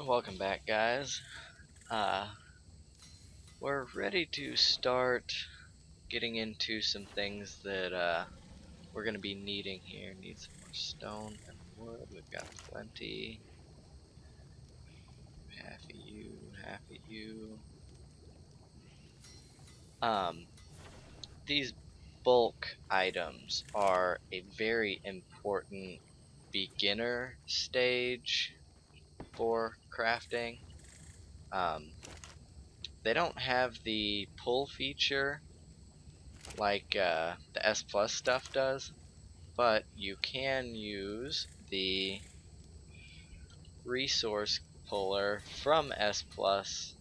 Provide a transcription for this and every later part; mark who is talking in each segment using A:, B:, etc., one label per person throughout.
A: Welcome back, guys. Uh, we're ready to start getting into some things that we're going to be needing here. Need some more stone and wood. We've got plenty. Half of you, half of you. These bulk items are a very important beginner stage for crafting. They don't have the pull feature like the S Plus stuff does, but you can use the resource puller from S Plus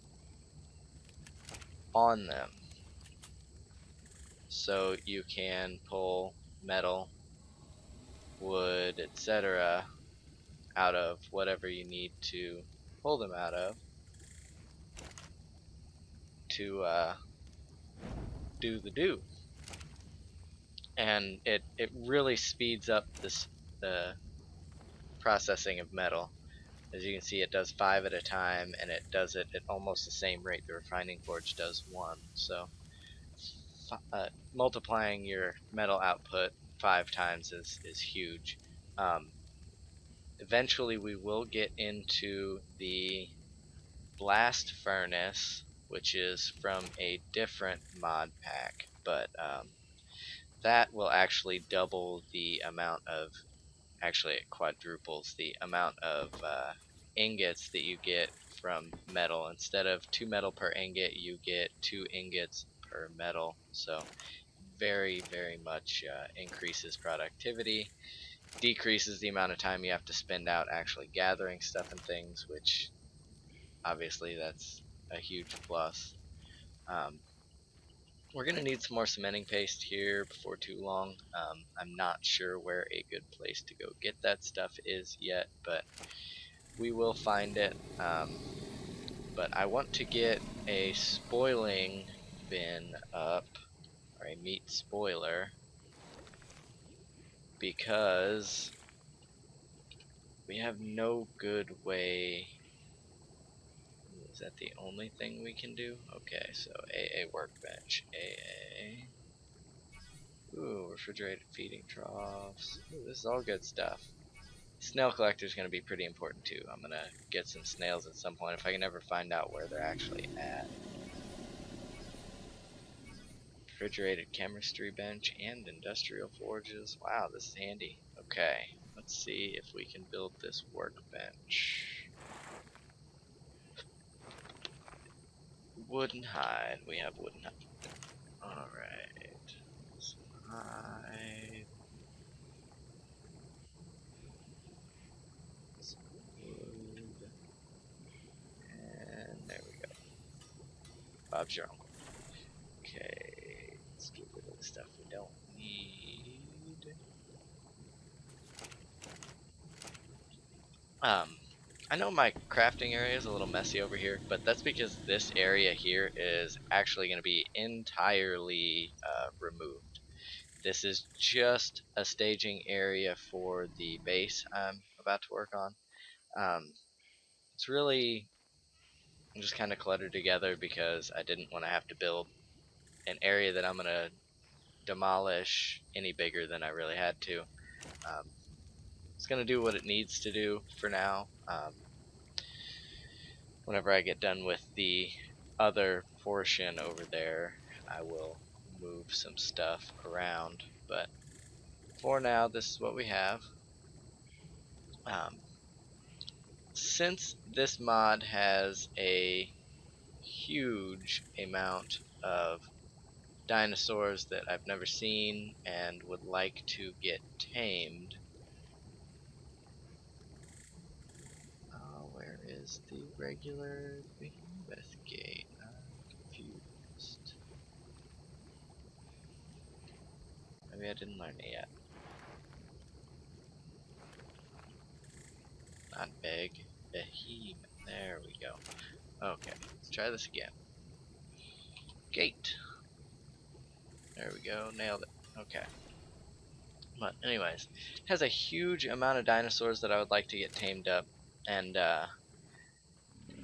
A: on them. So you can pull metal, wood, etc. out of whatever you need to pull them out of to do the do. And it really speeds up the processing of metal. As you can see, it does 5 at a time, and it does it at almost the same rate the refining forge does 1. So multiplying your metal output 5 times is huge. Eventually we will get into the blast furnace, which is from a different mod pack, but that will actually double the amount of, actually it quadruples the amount of ingots that you get from metal. Instead of 2 metal per ingot, you get 2 ingots per metal. So very much increases productivity, decreases the amount of time you have to spend out actually gathering stuff and things, which obviously that's a huge plus. We're going to need some more cementing paste here before too long. I'm not sure where a good place to go get that stuff is yet, but we will find it. But I want to get a spoiling bin up, or a meat spoiler, because we have no good way. Is that the only thing we can do? Okay, so AA workbench. AA. Ooh, refrigerated feeding troughs. Ooh, this is all good stuff. Snail collector is going to be pretty important too. I'm going to get some snails at some point if I can ever find out where they're actually at. Refrigerated chemistry bench and industrial forges. Wow, this is handy. Okay, let's see if we can build this workbench. Wooden hide. We have wooden hide. Alright. Some hide. Some wood. And there we go. Bob's your uncle. Okay. Let's get rid of the stuff we don't need. I know my crafting area is a little messy over here, but that's because this area here is actually going to be entirely removed. This is just a staging area for the base I'm about to work on. It's really just kind of cluttered together because I didn't want to have to build an area that I'm going to demolish any bigger than I really had to. It's going to do what it needs to do for now. Whenever I get done with the other portion over there, I will move some stuff around, but for now this is what we have. Since this mod has a huge amount of dinosaurs that I've never seen and would like to get tamed, where is the regular behemoth gate? I'm confused. Maybe I didn't learn it yet. Not big. Behemoth. There we go. Okay, let's try this again. Gate. There we go. Nailed it. Okay. But anyways, it has a huge amount of dinosaurs that I would like to get tamed up, and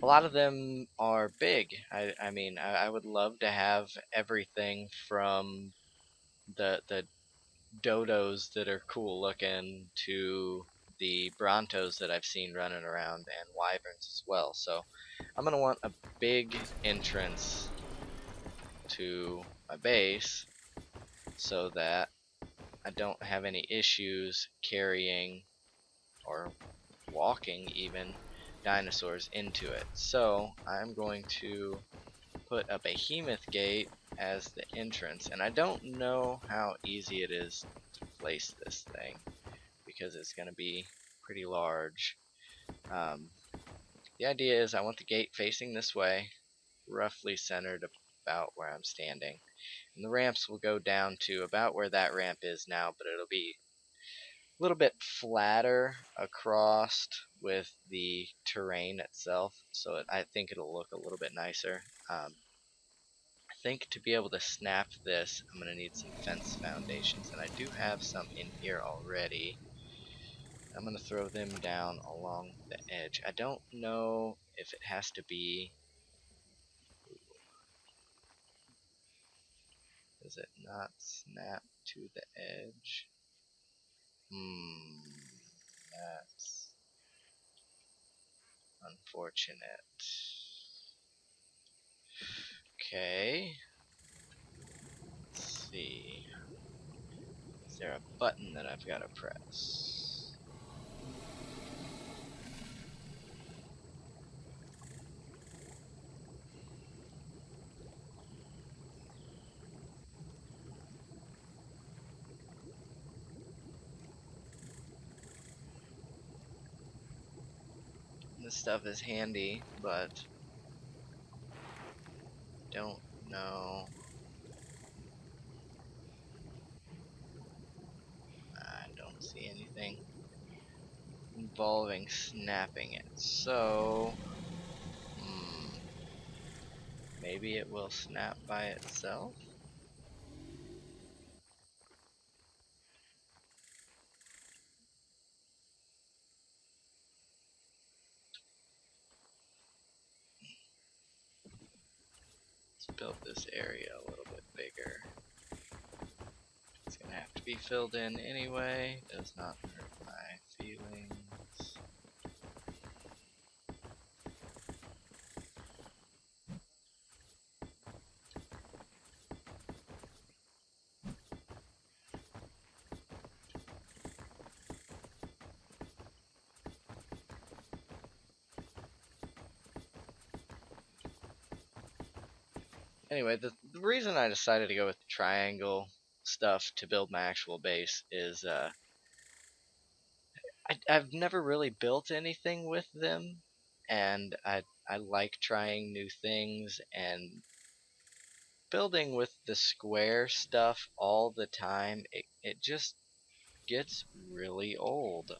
A: a lot of them are big. I mean, I would love to have everything from the dodos that are cool looking to the brontos that I've seen running around, and wyverns as well. So I'm gonna want a big entrance to my base so that I don't have any issues carrying or walking even dinosaurs into it. So I'm going to put a behemoth gate as the entrance, and I don't know how easy it is to place this thing because it's going to be pretty large. The idea is I want the gate facing this way, roughly centered about where I'm standing, and the ramps will go down to about where that ramp is now, but it'll be a little bit flatter across with the terrain itself, so I think it'll look a little bit nicer. I think to be able to snap this, I'm going to need some fence foundations, and I do have some in here already. I'm going to throw them down along the edge. I don't know if it has to be... Does it not snap to the edge? That's unfortunate. Okay. Let's see. Is there a button that I've got to press? This stuff is handy, but don't know. I don't see anything involving snapping it. So, maybe it will snap by itself? Let's build this area a little bit bigger. It's gonna have to be filled in anyway. Does not hurt my feelings. Anyway, the reason I decided to go with the triangle stuff to build my actual base is I've never really built anything with them, and I like trying new things, and building with the square stuff all the time, it just gets really old.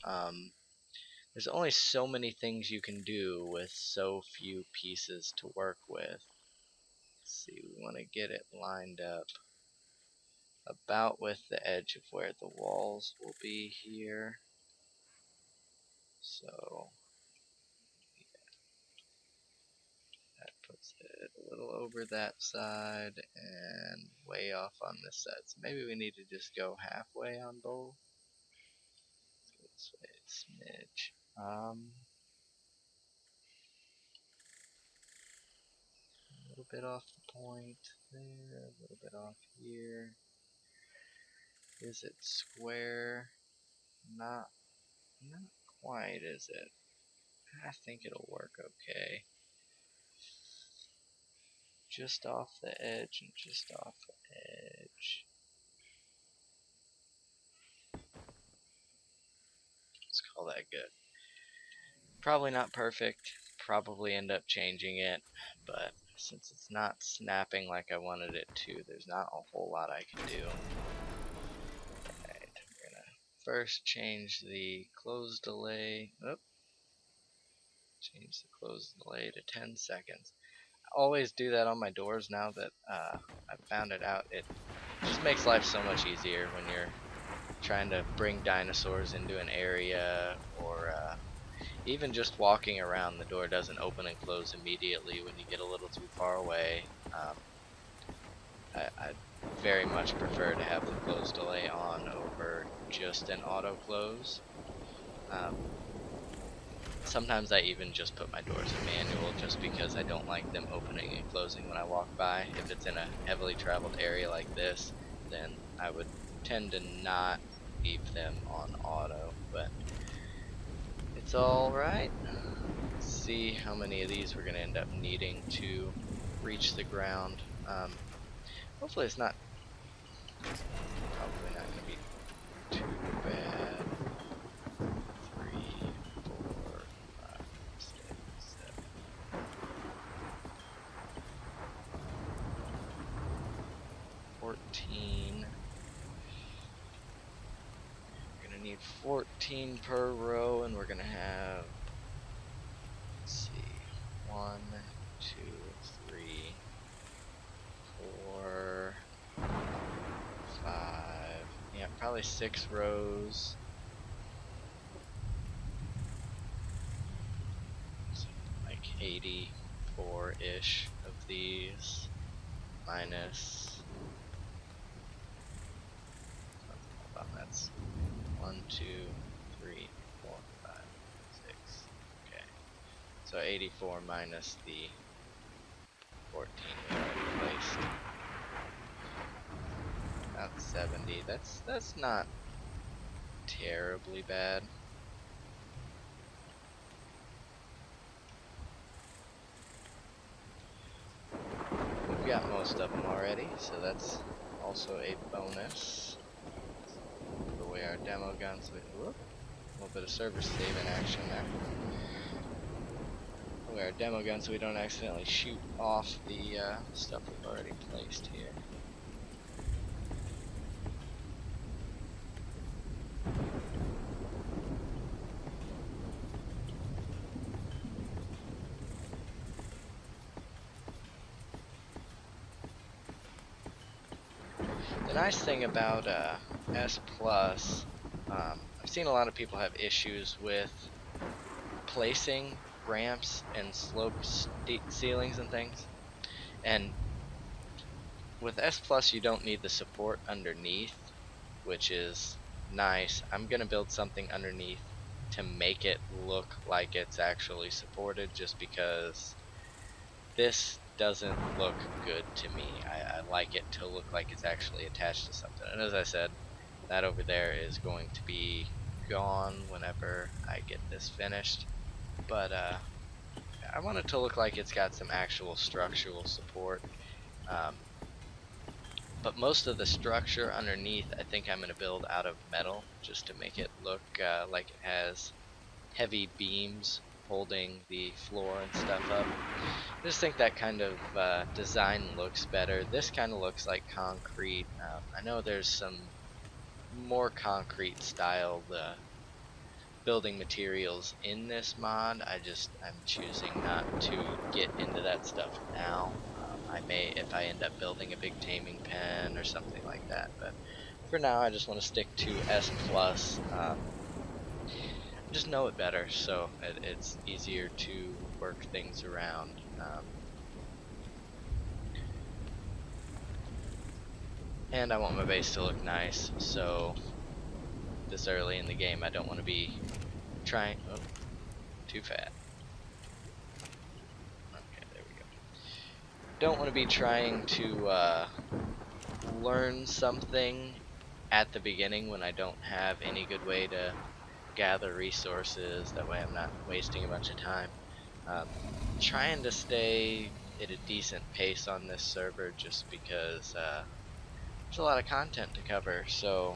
A: There's only so many things you can do with so few pieces to work with. Let's see, we want to get it lined up about with the edge of where the walls will be here. So that puts it a little over that side and way off on this side. So maybe we need to just go halfway on both. Let's go this way a smidge. A little bit off the point there, a little bit off here. Is it square? Not quite, is it? I think it'll work okay. Just off the edge and just off the edge. Let's call that good. Probably not perfect. Probably end up changing it, but since it's not snapping like I wanted it to, there's not a whole lot I can do. Alright, we're gonna first change the close delay. Change the close delay to 10 seconds. I always do that on my doors now that I found it out. It just makes life so much easier when you're trying to bring dinosaurs into an area, or even just walking around, the door doesn't open and close immediately when you get a little too far away. I very much prefer to have the close delay on over just an auto close. Sometimes I even just put my doors in manual just because I don't like them opening and closing when I walk by. If it's in a heavily traveled area like this, then I would tend to not leave them on auto, but it's alright. Let's see how many of these we're going to end up needing to reach the ground. Hopefully it's not, probably not going to be too bad. 3, 4, 5, 6, 7. 14. We're gonna need 14 per row, and we're gonna have, let's see, 1, 2, 3, 4, 5. Yeah, probably 6 rows. So like 84-ish of these, minus. Hold on, that's 1, 2, 3, 4, 5, 6. Okay, so 84 minus the 14 we already placed. About 70. That's not terribly bad. We've got most of them already, so that's also a bonus. Put away our demo gun, so a little bit of server saving action there. Put away our demo gun so we don't accidentally shoot off the stuff we've already placed here. The nice thing about S+, I've seen a lot of people have issues with placing ramps and slope ceilings and things, and with S+, you don't need the support underneath, which is nice. I'm gonna build something underneath to make it look like it's actually supported, just because this doesn't look good to me. I like it to look like it's actually attached to something. And as I said, that over there is going to be gone whenever I get this finished. But I want it to look like it's got some actual structural support. But most of the structure underneath, I think I'm going to build out of metal, just to make it look like it has heavy beams holding the floor and stuff up. I just think that kind of design looks better. This kind of looks like concrete. I know there's some more concrete style building materials in this mod. I'm choosing not to get into that stuff now. I may if I end up building a big taming pen or something like that, but for now I just want to stick to S+. Just know it better, so it's easier to work things around. And I want my base to look nice, so this early in the game I don't want to be trying, oh, too fat. Okay, there we go. Don't want to be trying to learn something at the beginning when I don't have any good way to gather resources. That way I'm not wasting a bunch of time. Trying to stay at a decent pace on this server just because there's a lot of content to cover. So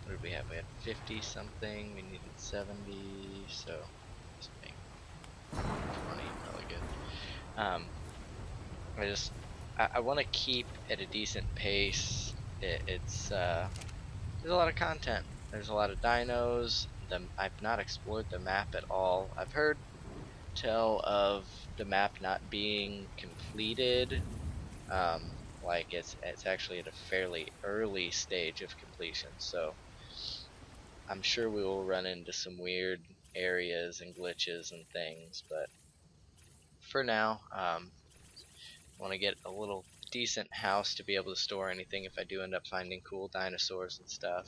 A: what did we have? We had 50 something, we needed 70, so let's make 20, probably good. I want to keep at a decent pace. There's a lot of content. There's a lot of dinos. I've not explored the map at all. I've heard tell of the map not being completed. Like it's actually at a fairly early stage of completion, so I'm sure we will run into some weird areas and glitches and things, but for now, I want to get a little decent house to be able to store anything if I do end up finding cool dinosaurs and stuff.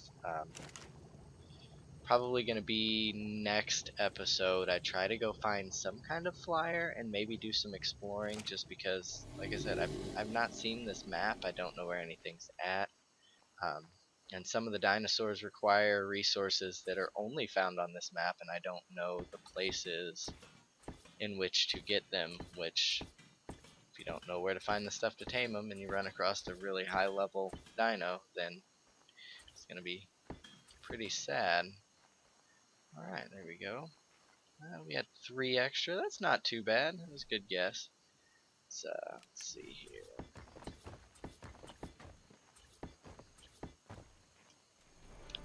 A: Probably going to be next episode. I try to go find some kind of flyer and maybe do some exploring, just because, like I said, I've not seen this map. I don't know where anything's at. Um, and some of the dinosaurs require resources that are only found on this map, and I don't know the places in which to get them, which, if you don't know where to find the stuff to tame them and you run across a really high level dino, then it's going to be pretty sad. Alright, there we go. We had 3 extra. That's not too bad. That was a good guess. Let's see here.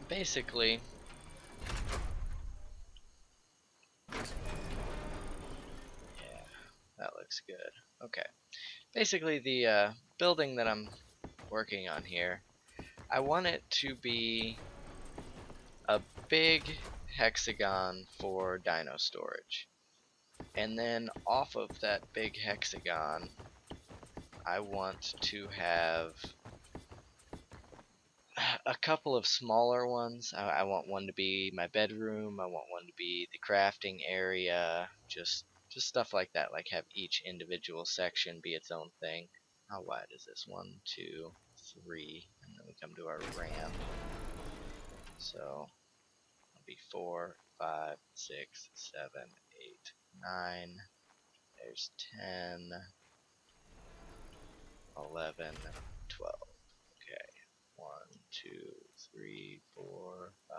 A: Basically, yeah, that looks good. Okay. Basically, the building that I'm working on here, I want it to be a big hexagon for dino storage. And then off of that big hexagon, I want to have a couple of smaller ones. I want one to be my bedroom. I want one to be the crafting area. Just stuff like that. Like have each individual section be its own thing. How wide is this? 1, 2, 3, and then we come to our ramp. So it'll be 4, 5, 6, 7, 8, 9. There's 10, 11, 12. Okay. 1, 2, 3, 4, 5,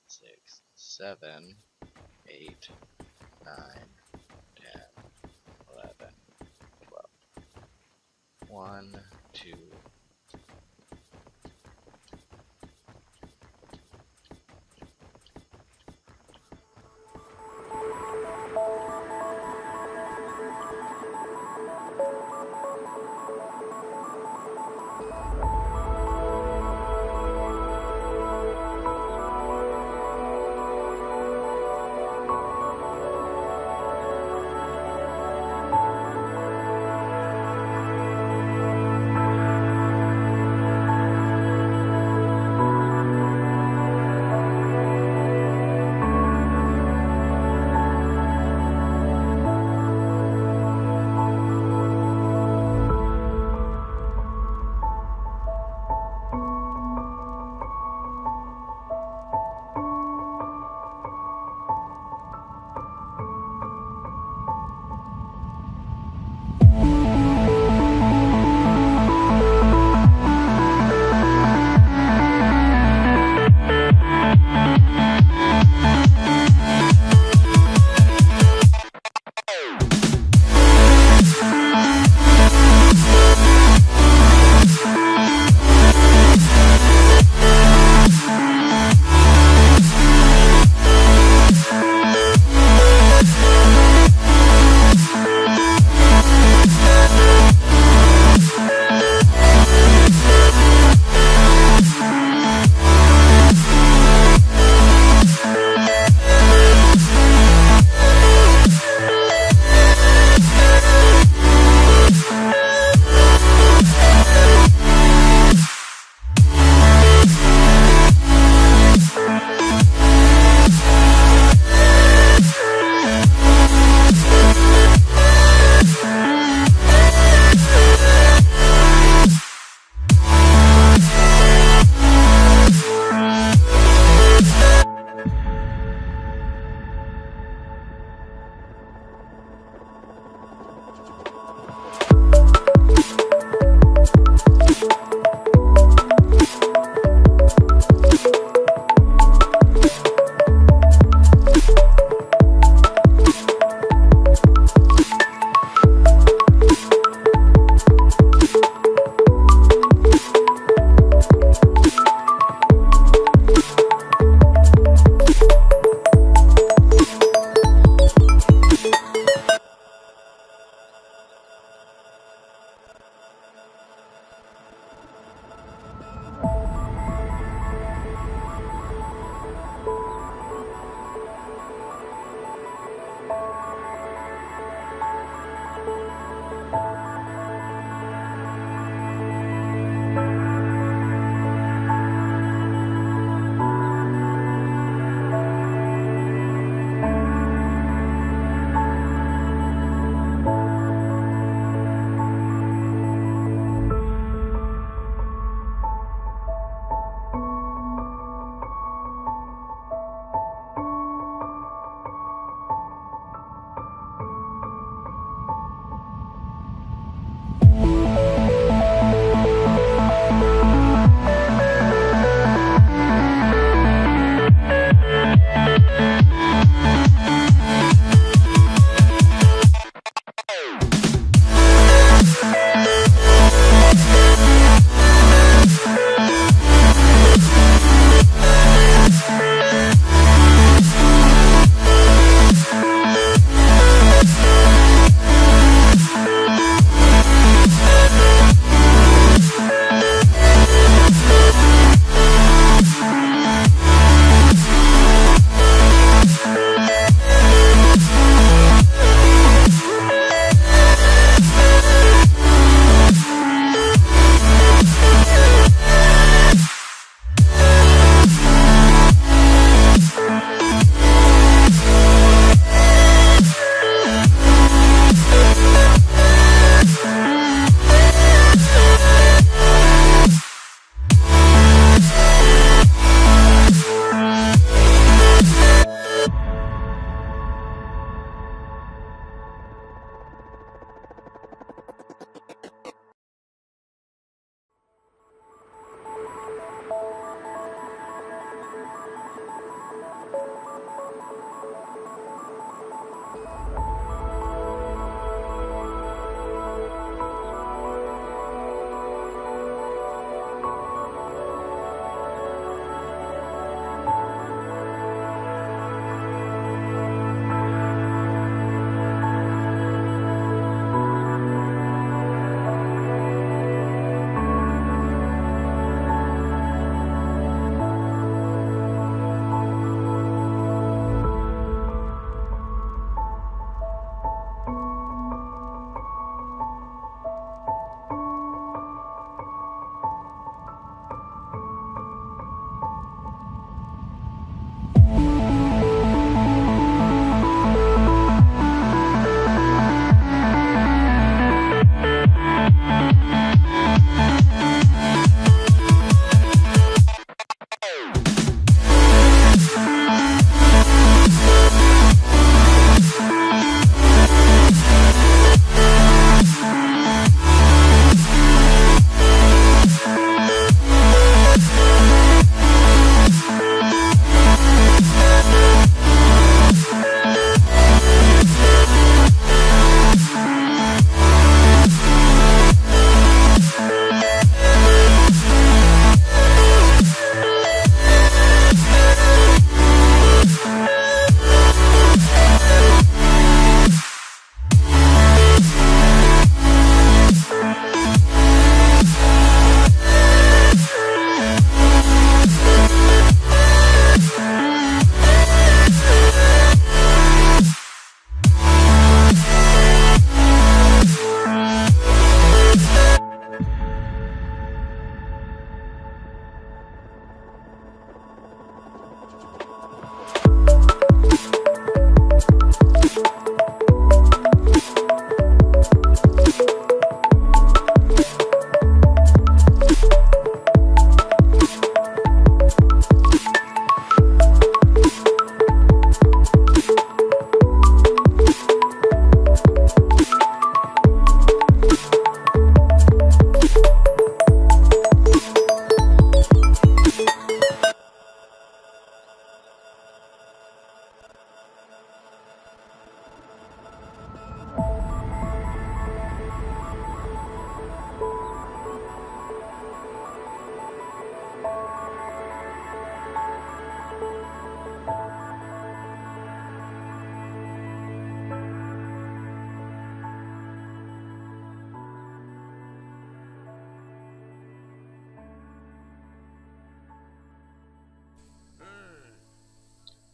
A: 6, 7, 8, 9, 10, 11, 12. 1, 2.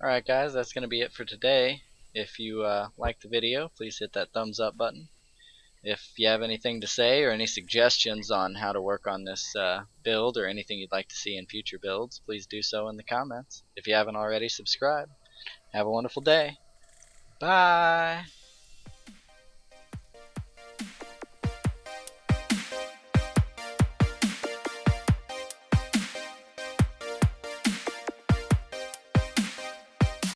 A: Alright guys, that's going to be it for today. If you liked the video, please hit that thumbs up button. If you have anything to say or any suggestions on how to work on this build or anything you'd like to see in future builds, please do so in the comments. If you haven't already, subscribe. Have a wonderful day. Bye!